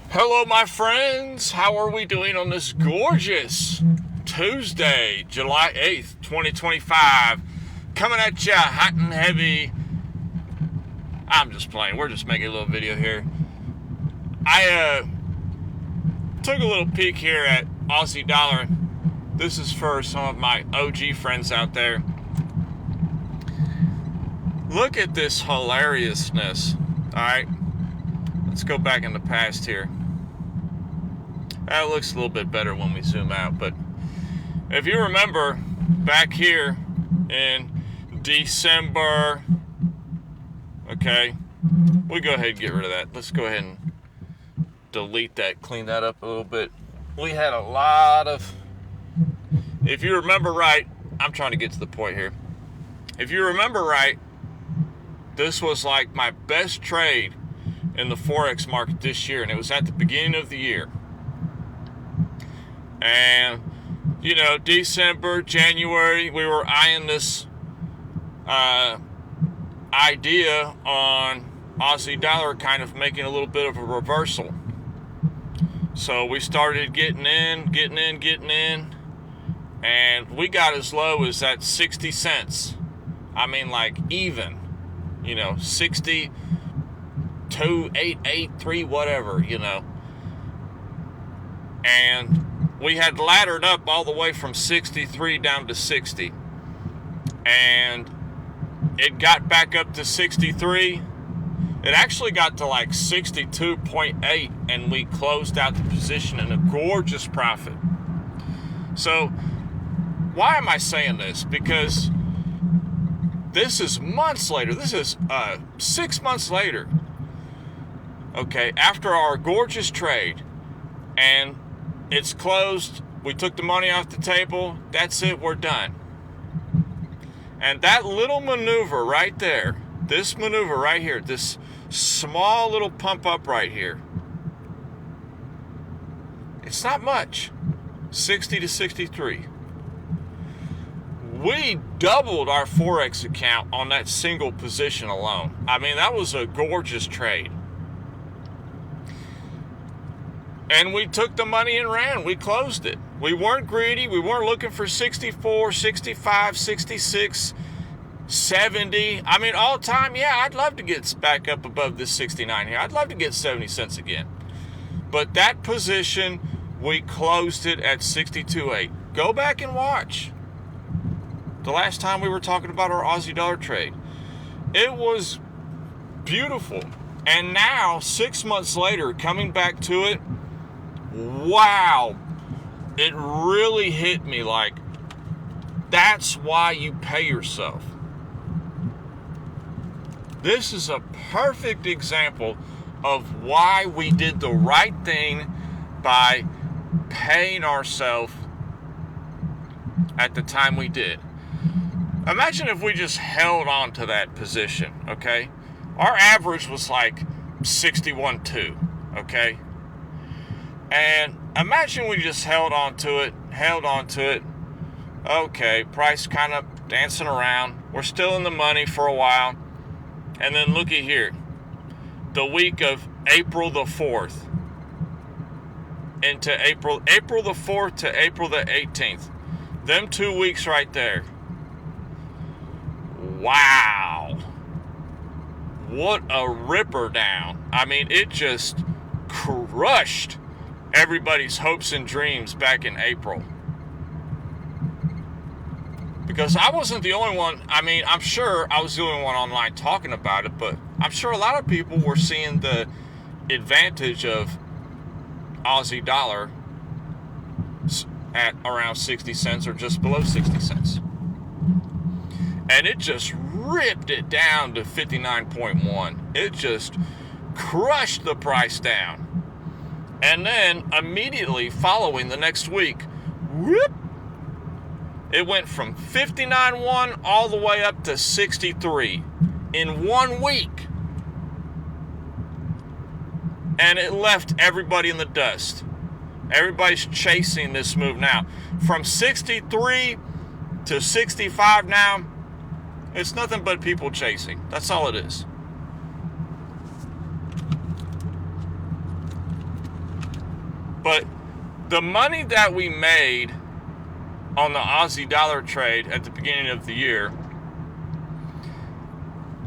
Hello, my friends. How are we doing on this gorgeous Tuesday, July 8th, 2025? Coming at ya hot and heavy. I'm just playing. We're just making a little video here. I took a little peek here at Aussie dollar. This is for some of my OG friends out there. Look at this hilariousness. All right. Let's go back in the past here. That looks a little bit better when we zoom out, but if you remember back here in December, okay, we'll go ahead and get rid of that. Let's go ahead and delete that, clean that up a little bit. We had a lot of, if you remember right, I'm trying to get to the point here. If you remember right, this was like my best trade in the Forex market this year, and it was at the beginning of the year. And, you know, December, January, we were eyeing this idea on Aussie dollar kind of making a little bit of a reversal. So we started getting in, and we got as low as that 60 cents. I mean, like even, you know, 60, 2.883, whatever, you know. And we had laddered up all the way from 63 down to 60. And it got back up to 63. It actually got to like 62.8, and we closed out the position in a gorgeous profit. So why am I saying this? Because this is months later. This is 6 months later. Okay, after our gorgeous trade, and it's closed. We took the money off the table. That's it. We're done. And that little maneuver right there, this maneuver right here, this small little pump up right here, it's not much. 60 to 63. We doubled our Forex account on that single position alone. I mean, that was a gorgeous trade. And we took the money and ran. We closed it. We weren't greedy. We weren't looking for 64, 65, 66, 70. I mean, all time, yeah, I'd love to get back up above this 69 here. I'd love to get 70 cents again. But that position, we closed it at 62.8. Go back and watch. The last time we were talking about our Aussie dollar trade. It was beautiful. And now, 6 months later, coming back to it, wow, it really hit me like, that's why you pay yourself. This is a perfect example of why we did the right thing by paying ourselves at the time we did. Imagine if we just held on to that position, okay? Our average was like 61.2, okay? And imagine we just held on to it. Okay, price kind of dancing around. We're still in the money for a while. And then looky here. The week of April the 4th into April the 4th to April the 18th. Them 2 weeks right there. Wow. What a ripper down. I mean, it just crushed everybody's hopes and dreams back in April. Because I wasn't the only one. I mean, I'm sure I was the only one online talking about it, but I'm sure a lot of people were seeing the advantage of Aussie dollar at around 60 cents or just below 60 cents. And it just ripped it down to 59.1. It just crushed the price down. And then immediately following the next week, whoop, it went from 59.1 all the way up to 63 in 1 week. And it left everybody in the dust. Everybody's chasing this move now. From 63 to 65 now, it's nothing but people chasing. That's all it is. But the money that we made on the Aussie dollar trade at the beginning of the year,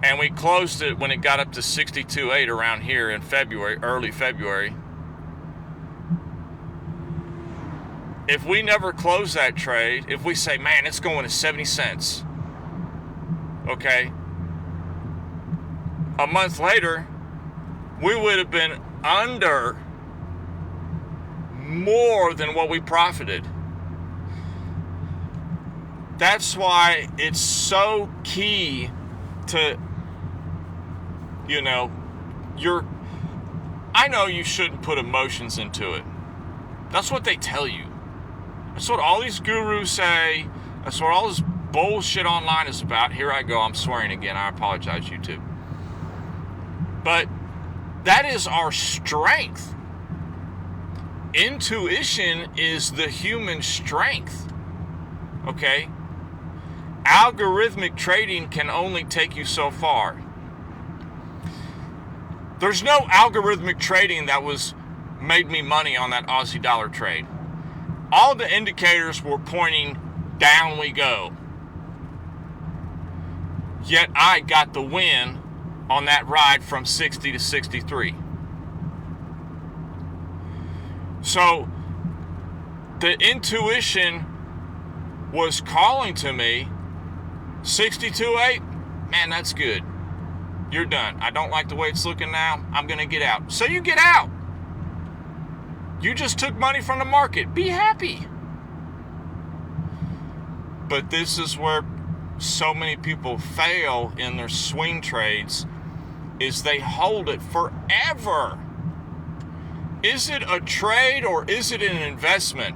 and we closed it when it got up to 62.8 around here in February, early February. If we never close that trade, if we say, man, it's going to 70 cents, okay, a month later, we would have been under more than what we profited. That's why it's so key to, you know, I know you shouldn't put emotions into it. That's what they tell you. That's what all these gurus say. That's what all this bullshit online is about. Here I go, I'm swearing again. I apologize, YouTube. But that is our strength. Intuition is the human strength. Okay? Algorithmic trading can only take you so far. There's no algorithmic trading that made me money on that Aussie dollar trade. All the indicators were pointing down we go. Yet I got the win on that ride from 60 to 63. So the intuition was calling to me, 62.8, man, that's good. You're done. I don't like the way it's looking now. I'm going to get out. So you get out. You just took money from the market. Be happy. But this is where so many people fail in their swing trades, is they hold it forever. Is it a trade or is it an investment?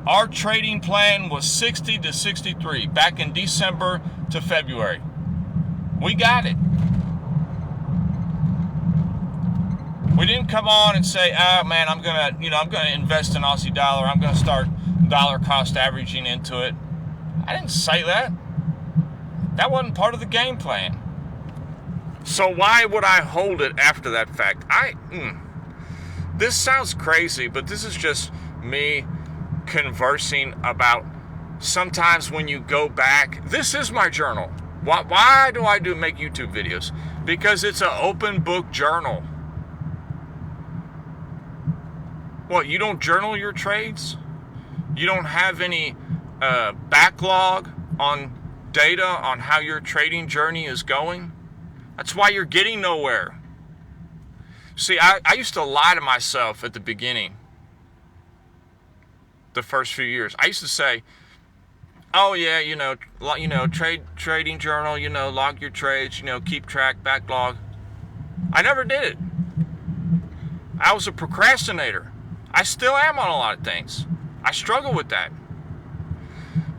Our trading plan was 60 to 63 back in December to February. We got it. We didn't come on and say, oh man, I'm gonna invest in Aussie dollar. I'm gonna start dollar cost averaging into it. I didn't say that. That wasn't part of the game plan. So why would I hold it after that fact? This sounds crazy, but this is just me conversing about sometimes when you go back. This is my journal. Why do I make YouTube videos? Because it's an open book journal. What, you don't journal your trades? You don't have any backlog on data on how your trading journey is going? That's why you're getting nowhere. See, I used to lie to myself at the beginning, the first few years. I used to say, oh yeah, trading journal, log your trades, keep track, backlog. I never did it. I was a procrastinator. I still am on a lot of things. I struggle with that.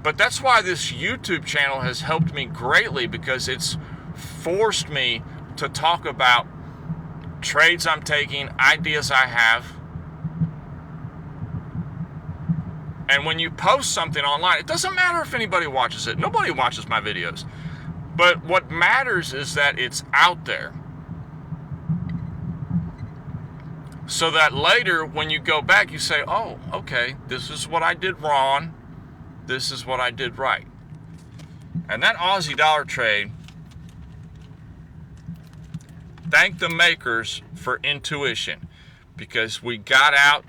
But that's why this YouTube channel has helped me greatly, because it's forced me to talk about trades I'm taking, ideas I have. And when you post something online, it doesn't matter if anybody watches it. Nobody watches my videos. But what matters is that it's out there. So that later, when you go back, you say, oh, okay, this is what I did wrong. This is what I did right. And that Aussie dollar trade, thank the makers for intuition, because we got out.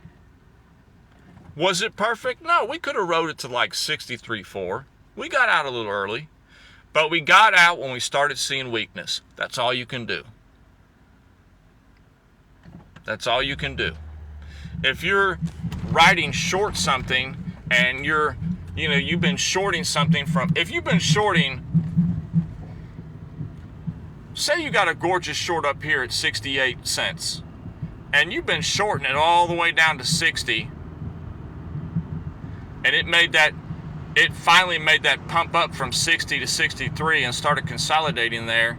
Was it perfect? No, we could have rode it to like 63.4. We got out a little early, but we got out when we started seeing weakness. That's all you can do. That's all you can do. If you're riding short something and you've been shorting something if you've been shorting, say you got a gorgeous short up here at 68 cents, and you've been shorting it all the way down to 60, and it finally made that pump up from 60 to 63 and started consolidating there.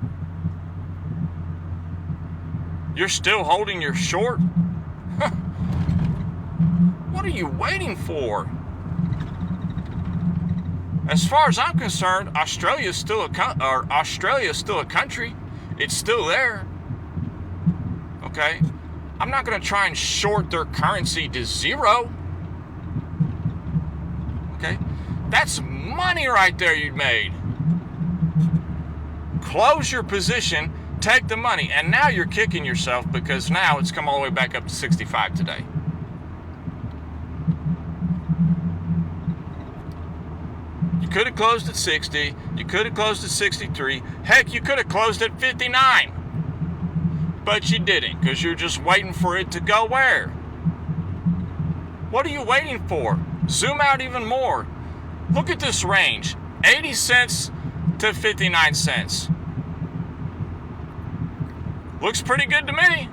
You're still holding your short? What are you waiting for? As far as I'm concerned, Australia is still a country. It's still there. Okay? I'm not going to try and short their currency to zero. Okay? That's money right there you made. Close your position, take the money, and now you're kicking yourself because now it's come all the way back up to 65 today. You could have closed at 60. You could have closed at 63. Heck, you could have closed at 59. But you didn't because you're just waiting for it to go where? What are you waiting for? Zoom out even more. Look at this range. 80 cents to 59 cents. Looks pretty good to me.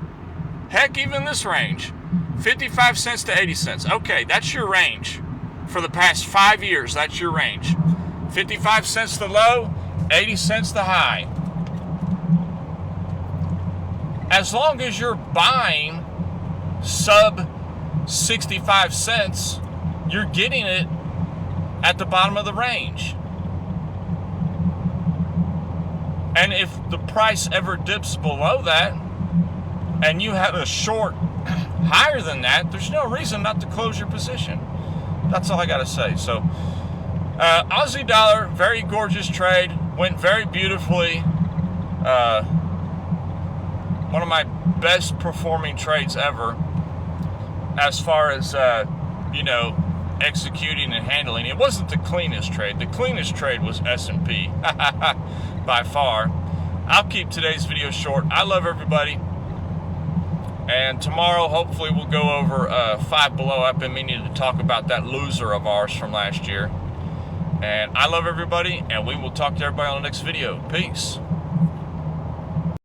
Heck, even this range. 55 cents to 80 cents. Okay, that's your range. For the past 5 years, that's your range. 55 cents the low, 80 cents the high. As long as you're buying sub 65 cents, you're getting it at the bottom of the range. And if the price ever dips below that, and you have a short higher than that, there's no reason not to close your position. That's all I got to say. So, Aussie dollar, very gorgeous trade. Went very beautifully. One of my best performing trades ever as far as, executing and handling. It wasn't the cleanest trade. The cleanest trade was S&P by far. I'll keep today's video short. I love everybody. And tomorrow, hopefully, we'll go over Five Below. I've been meaning to talk about that loser of ours from last year. And I love everybody, and we will talk to everybody on the next video. Peace.